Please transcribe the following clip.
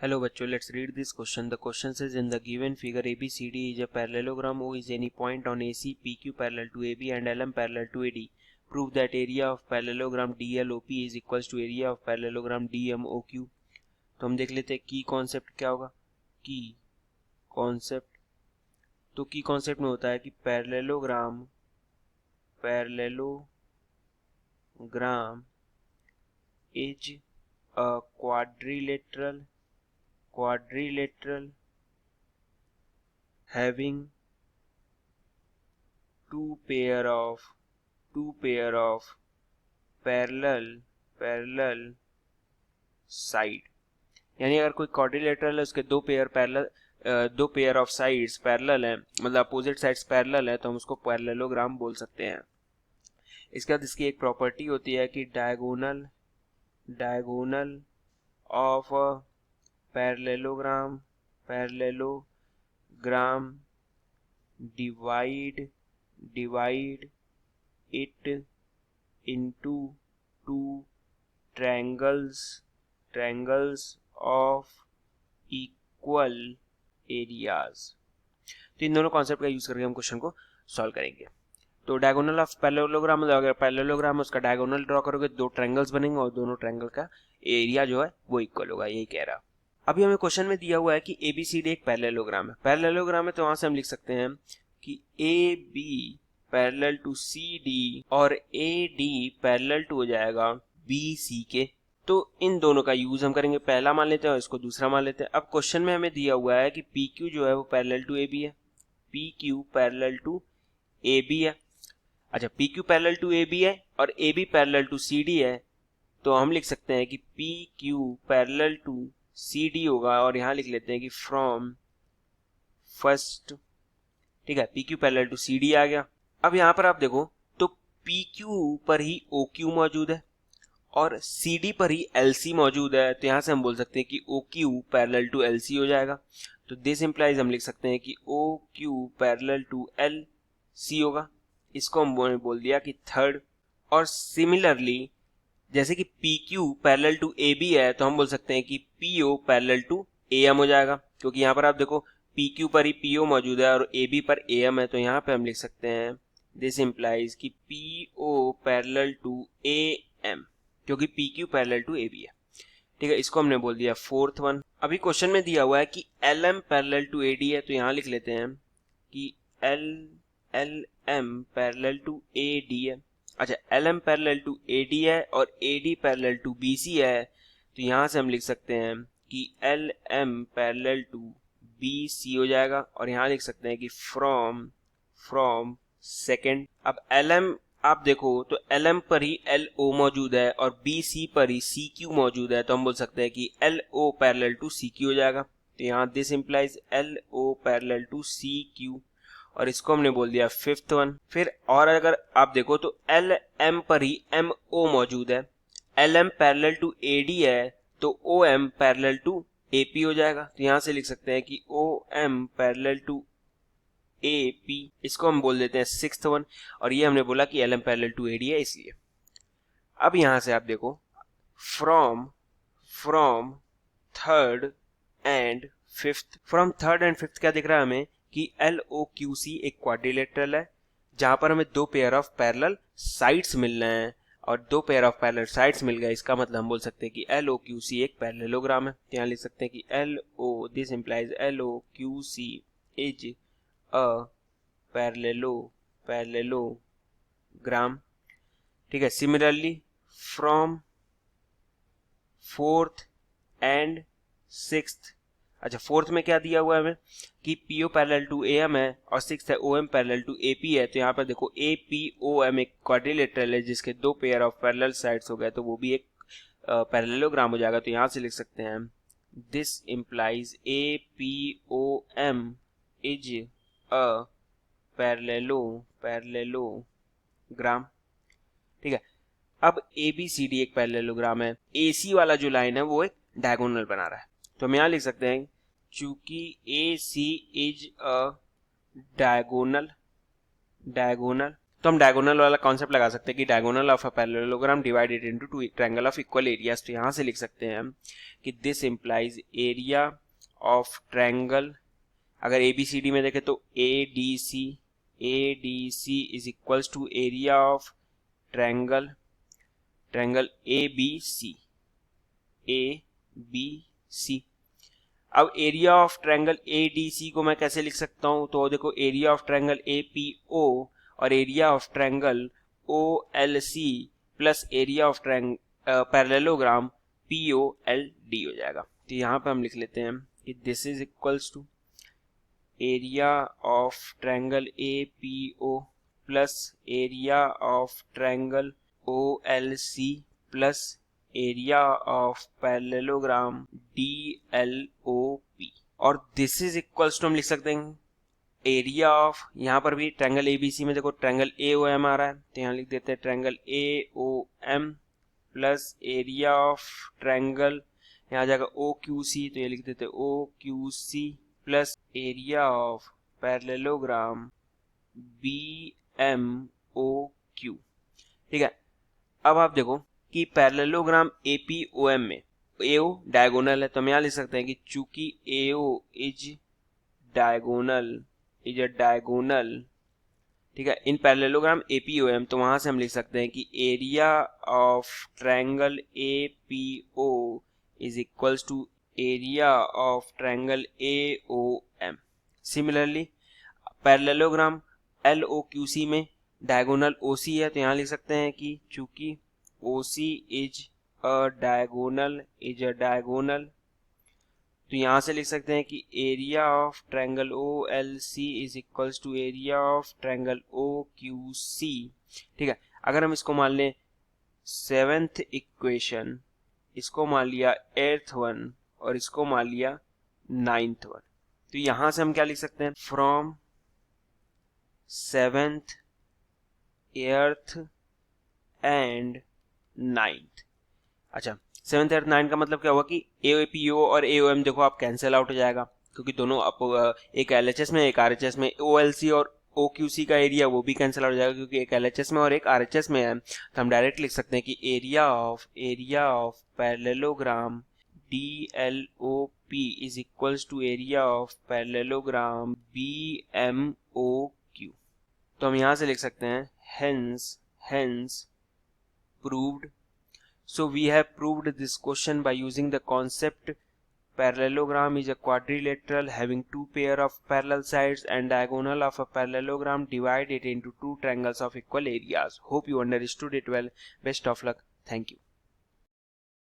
Hello बच्चों, let's read this question. The question says in the given figure ABCD is a parallelogram. O is any point on AC, PQ parallel to AB and LM parallel to AD. Prove that area of parallelogram DLOP is equals to area of parallelogram DMOQ. तो हम देख लेते हैं की concept क्या होगा. की concept, तो की कॉन्सेप्ट में होता है कि parallelogram is a quadrilateral having two pair of parallel side. यानी अगर कोई क्वाड्रिलेटरल है उसके दो पेयर ऑफ साइड्स पैरेलल है, मतलब अपोजिट साइड्स पैरेलल है, तो हम उसको पैरेललोग्राम बोल सकते हैं. इसके बाद इसकी एक प्रॉपर्टी होती है कि diagonal of parallelogram divide it into two triangles of equal areas. तो इन दोनों कॉन्सेप्ट का यूज करके हम क्वेश्चन को सॉल्व करेंगे. तो डायगोनल ऑफ पैरेललोग्राम, मतलब अगर पैरेललोग्राम है उसका डायगोनल ड्रॉ करोगे दो ट्रायंगल्स बनेंगे और दोनों ट्रायंगल का एरिया जो है वो इक्वल होगा, यही कह रहा. अभी हमें क्वेश्चन में दिया हुआ है कि ABCD एक पैरेललोग्राम है. पैरेललोग्राम है तो वहां से हम लिख सकते हैं कि AB पैरेलल टू CD और AD पैरेलल टू हो जाएगा BC के. तो इन दोनों का यूज हम करेंगे. पहला मान लेते हैं और इसको दूसरा मान लेते हैं. अब क्वेश्चन में हमें दिया हुआ है कि PQ जो है वो पैरेलल टू AB है. PQ पैरेलल टू AB है. अच्छा, PQ पैरेलल टू AB है और AB पैरेलल टू CD है, तो हम लिख सकते हैं कि PQ पैरेलल टू CD होगा और यहां लिख लेते हैं कि फ्रॉम फर्स्ट. ठीक है, PQ पैरेलल टू CD आ गया. अब यहां पर आप देखो तो PQ पर ही OQ मौजूद है और CD पर ही LC मौजूद है, तो यहां से हम बोल सकते हैं कि OQ पैरेलल टू LC हो जाएगा. तो दिस इंप्लाइज हम लिख सकते हैं कि OQ पैरेलल टू LC होगा. इसको हम बोल दिया कि थर्ड. और सिमिलरली जैसे कि PQ पैरेलल टू AB है तो हम बोल सकते हैं कि PO पैरेलल टू AM हो जाएगा, क्योंकि यहाँ पर आप देखो PQ पर ही PO मौजूद है और AB पर AM है, तो यहाँ पे हम लिख सकते हैं दिस इंप्लाइज कि PO पैरेलल टू AM, क्योंकि PQ पैरेलल टू AB है. ठीक है, इसको हमने बोल दिया फोर्थ वन. अभी क्वेश्चन में दिया हुआ है कि LM पैरेलल टू AD है, तो यहाँ लिख लेते हैं कि LM पैरेलल टू AD है. अच्छा, LM पैरेलल टू AD है और AD पैरेलल टू BC है, तो यहां से हम लिख सकते हैं कि LM पैरेलल टू BC हो जाएगा और यहां लिख सकते हैं कि फ्रॉम सेकंड. अब LM आप देखो तो LM पर ही LO मौजूद है और BC पर ही CQ मौजूद है, तो हम बोल सकते हैं कि LO पैरेलल टू CQ हो जाएगा. तो यहां this implies LO parallel to CQ और इसको हमने बोल दिया फिफ्थ वन. फिर और अगर आप देखो तो LM पर ही MO मौजूद है. LM पैरेलल टू AD है तो OM पैरेलल टू AP हो जाएगा, तो यहां से लिख सकते हैं कि OM पैरेलल टू AP. इसको हम बोल देते हैं सिक्स्थ वन और ये हमने बोला कि LM पैरेलल टू AD है इसलिए. अब यहां से आप देखो फ्रॉम थर्ड एंड फिफ्थ क्या दिख रहा है हमें कि LOQC एक क्वाड्रिलेटरल है जहां पर हमें दो पेयर ऑफ पैरेलल साइड्स मिल रहे हैं और दो पेयर ऑफ पैरेलल साइड्स मिल गए. इसका मतलब हम बोल सकते हैं कि LOQC एक पैरेललोग्राम है. यहाँ लिख सकते हैं कि this implies LOQC is a parallelogram. ठीक है, similarly from fourth and sixth. अच्छा, फोर्थ में क्या दिया हुआ है हमें कि PO पैरेलल टू AM है और सिक्स्थ है OM पैरेलल टू AP है, तो यहाँ पर देखो APOM एक क्वाड्रिलेटरल है जिसके दो पेयर ऑफ पैरेलल साइड्स हो गए, तो वो भी एक पैरेललोग्राम हो जाएगा. तो यहाँ से लिख सकते हैं this implies APOM is a parallelogram. ठीक है, अब ABCD एक पैरेललोग्राम है. AC वाला जो लाइन है वो एक डायगोनल बना रहा है, तो हम यहाँ लिख सकते हैं चूंकि AC इज अ डायगोनल तो हम डायगोनल वाला कॉन्सेप्ट लगा सकते हैं कि diagonal of a parallelogram divided into two triangle of equal areas. तो यहाँ से लिख सकते हैं हम कि this implies area of triangle, अगर ABCD में देखें तो ADC is equals to area of triangle ABC। अब एरिया ऑफ ट्रायंगल ADC को मैं कैसे लिख सकता हूं, तो देखो एरिया ऑफ ट्रायंगल APO और area of triangle OLC plus area of parallelogram POLD हो जाएगा। तो यहाँ पे हम लिख लेते हैं कि this is equals to area of triangle APO plus area of triangle OLC plus area of parallelogram DLOP, और दिस इज इक्वल्स टू हम लिख सकते हैं एरिया ऑफ, यहाँ पर भी ट्रायंगल ABC में देखो ट्रायंगल AOM आ रहा है, तो यहाँ लिख देते हैं triangle AOM plus area of triangle, यहाँ जाएगा OQC, तो ये लिख देते हैं OQC plus area of parallelogram BMOQ। ठीक है, अब आप देखो कि पैरेललोग्राम APOM में AO डायगोनल है, तो हम यहाँ लिख सकते हैं कि चूंकि AO इज अ डायगोनल, ठीक है, इन पैरेललोग्राम APOM, तो वहां से हम लिख सकते हैं कि area of triangle APO is equals to area of triangle AOM। Similarly parallelogram LOQC में डायगोनल OC है, तो यहाँ लिख सकते हैं कि चूंकि OC इज अ डायगोनल तो यहाँ से लिख सकते हैं कि area of triangle OLC is equals to area of triangle OQC। ठीक है, अगर हम इसको मान लें 7th इक्वेशन, इसको मान लिया 8th वन और इसको मान लिया 9th वन, तो यहां से हम क्या लिख सकते हैं, from 7th 8th and 9th। अच्छा, 7th 8th 9th का मतलब क्या हुआ कि APO और AOM देखो आप कैंसिल आउट हो जाएगा, क्योंकि दोनों एक LHS में एक RHS में, OLC और OQC का एरिया वो भी कैंसिल आउट हो जाएगा क्योंकि एक LHS में और एक RHS में है। तो हम डायरेक्ट लिख सकते हैं कि area of parallelogram DLOP is equals to area of parallelogram BMOQ। तो हम यहाँ से लिख सकते हैं hence proved। So we have proved this question by using the concept parallelogram is a quadrilateral having two pair of parallel sides and diagonal of a parallelogram divided into two triangles of equal areas. Hope you understood it well. Best of luck. Thank you.